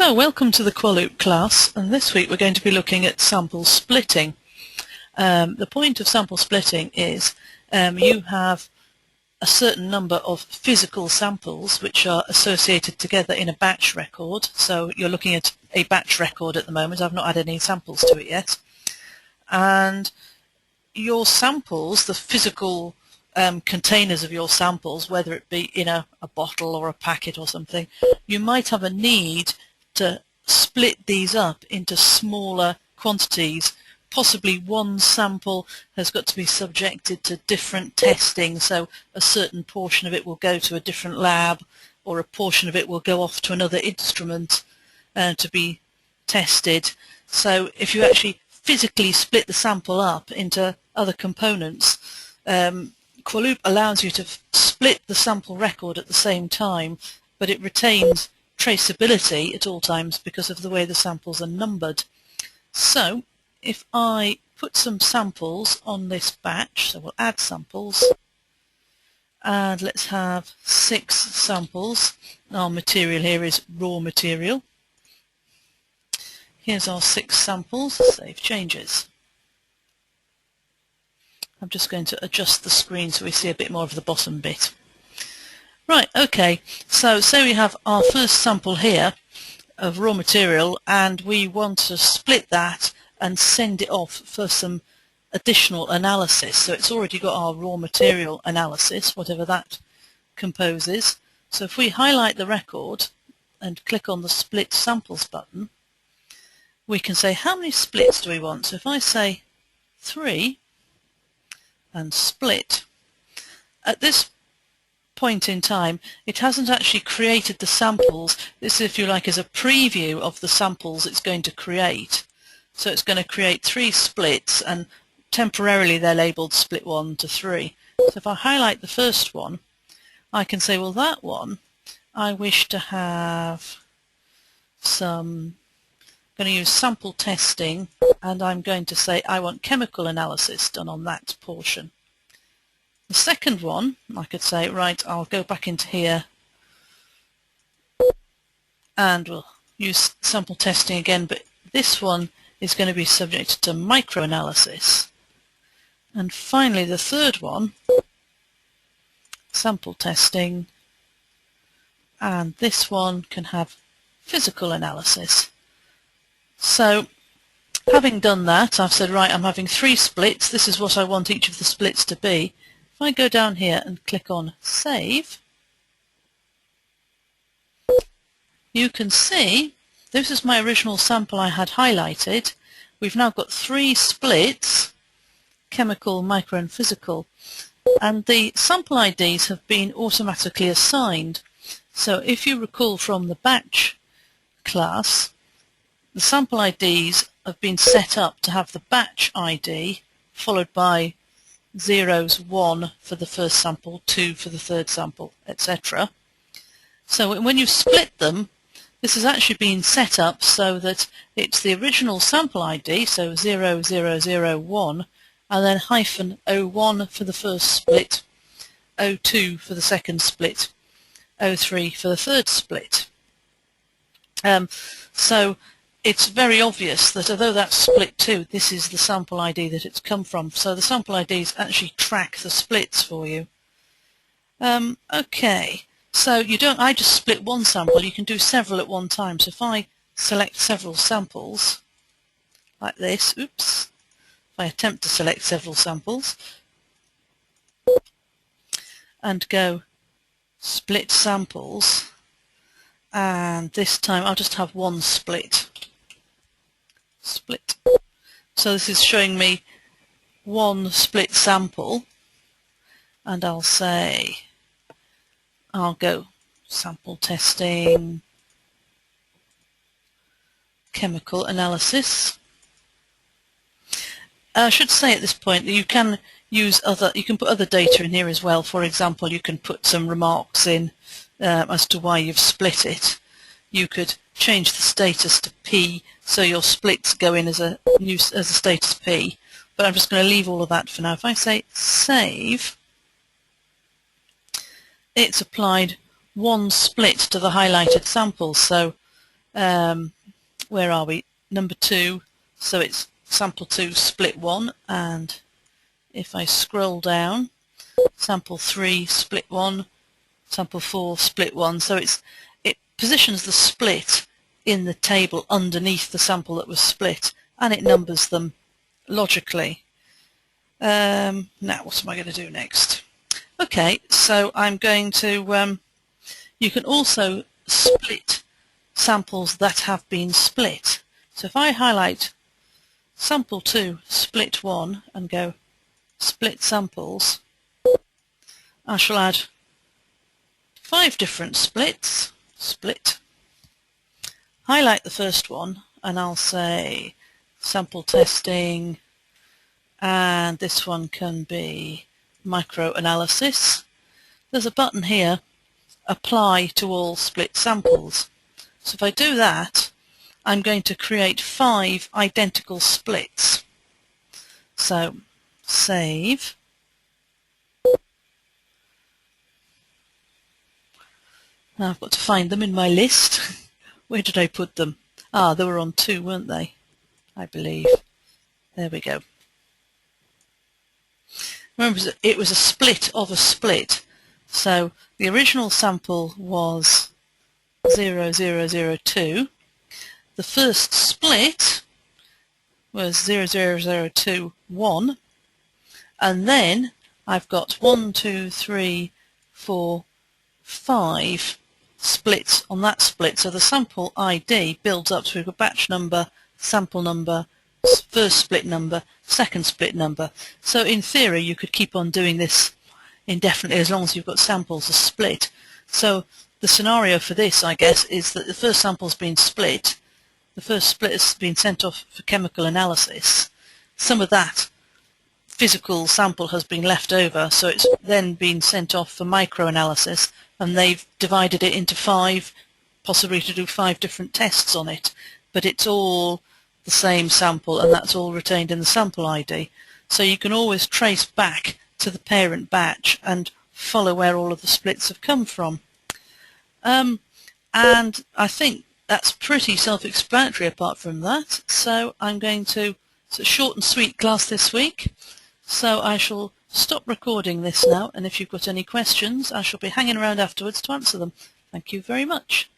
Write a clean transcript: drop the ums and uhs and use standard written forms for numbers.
So welcome to the Qualoupe class, and this week we're going to be looking at sample splitting. The point of sample splitting is you have a certain number of physical samples which are associated together in a batch record. So you're looking at a batch record at the moment. I've not added any samples to it yet. And your samples, the physical containers of your samples, whether it be in a bottle or a packet or something, you might have a need to split these up into smaller quantities. Possibly one sample has got to be subjected to different testing, so a certain portion of it will go to a different lab, or a portion of it will go off to another instrument to be tested. So if you actually physically split the sample up into other components, Qualoupe allows you to split the sample record at the same time, but it retains traceability at all times because of the way the samples are numbered. So if I put some samples on this batch, so we'll add samples, and let's have 6 samples. Our material here is raw material. Here's our 6 samples. Save changes. I'm just going to adjust the screen so we see a bit more of the bottom bit. Right, okay, so say we have our first sample here of raw material, and we want to split that and send it off for some additional analysis. So it's already got our raw material analysis, whatever that composes. So if we highlight the record and click on the Split Samples button, we can say how many splits do we want. So if I say 3 and split, at this point in time it hasn't actually created the samples. This, if you like, is a preview of the samples it's going to create. So it's going to create 3 splits, and temporarily they're labelled split 1 to 3. So if I highlight the first one, I can say, well, that one I wish to have some, I'm going to use sample testing, and I'm going to say I want chemical analysis done on that portion. The second one, I could say, right, I'll go back into here and we'll use sample testing again, but this one is going to be subject to microanalysis. And finally, the third one, sample testing, and this one can have physical analysis. So having done that, I've said, right, I'm having 3 splits. This is what I want each of the splits to be. If I go down here and click on Save, you can see this is my original sample I had highlighted. We've now got 3 splits, chemical, micro and physical, and the sample IDs have been automatically assigned. So if you recall from the batch class, the sample IDs have been set up to have the batch ID followed by zeros, 1 for the first sample, 2 for the third sample, etc. So when you split them, this has actually been set up so that it's the original sample ID, so 0001, and then hyphen 01 for the first split, 02 for the second split, 03 for the third split. So it's very obvious that although that's split 2, this is the sample ID that it's come from. So the sample IDs actually track the splits for you. Okay, so you don't, I just split one sample. You can do several at one time. So if I select several samples like this, oops, if I attempt to select several samples and go split samples, and this time I'll just have 1 split. Split. So this is showing me 1 split sample, and I'll say, I'll go sample testing, chemical analysis. I should say at this point that you can use you can put other data in here as well. For example, you can put some remarks in as to why you've split it. You could change the status to P, so your splits go in as a status P. But I'm just going to leave all of that for now. If I say save, it's applied 1 split to the highlighted samples. So where are we? Number 2, so it's sample 2 split 1, and if I scroll down, sample 3 split 1, sample 4 split 1, so it positions the split in the table underneath the sample that was split, and it numbers them logically. Now what am I going to do next? Okay, so I'm going to, you can also split samples that have been split. So if I highlight sample 2 split 1 and go split samples, I shall add 5 different splits, split, highlight the first one, and I'll say sample testing, and this one can be microanalysis. There's a button here, apply to all split samples. So if I do that, I'm going to create 5 identical splits. So save. Now I've got to find them in my list. Where did I put them? Ah, they were on 2, weren't they? I believe. There we go. Remember, it was a split of a split. So the original sample was 0002. The first split was 00021, and then I've got 1, 2, 3, 4, 5 splits on that split. So the sample ID builds up to we've got batch number, sample number, first split number, second split number. So in theory you could keep on doing this indefinitely as long as you've got samples to split. So the scenario for this, I guess, is that the first sample's been split, the first split has been sent off for chemical analysis. Some of that physical sample has been left over, so it's then been sent off for microanalysis, and they've divided it into 5, possibly to do 5 different tests on it. But it's all the same sample, and that's all retained in the sample ID. So you can always trace back to the parent batch and follow where all of the splits have come from. And I think that's pretty self-explanatory apart from that. So I'm going to, it's a short and sweet class this week. So I shall stop recording this now, and if you've got any questions, I shall be hanging around afterwards to answer them. Thank you very much.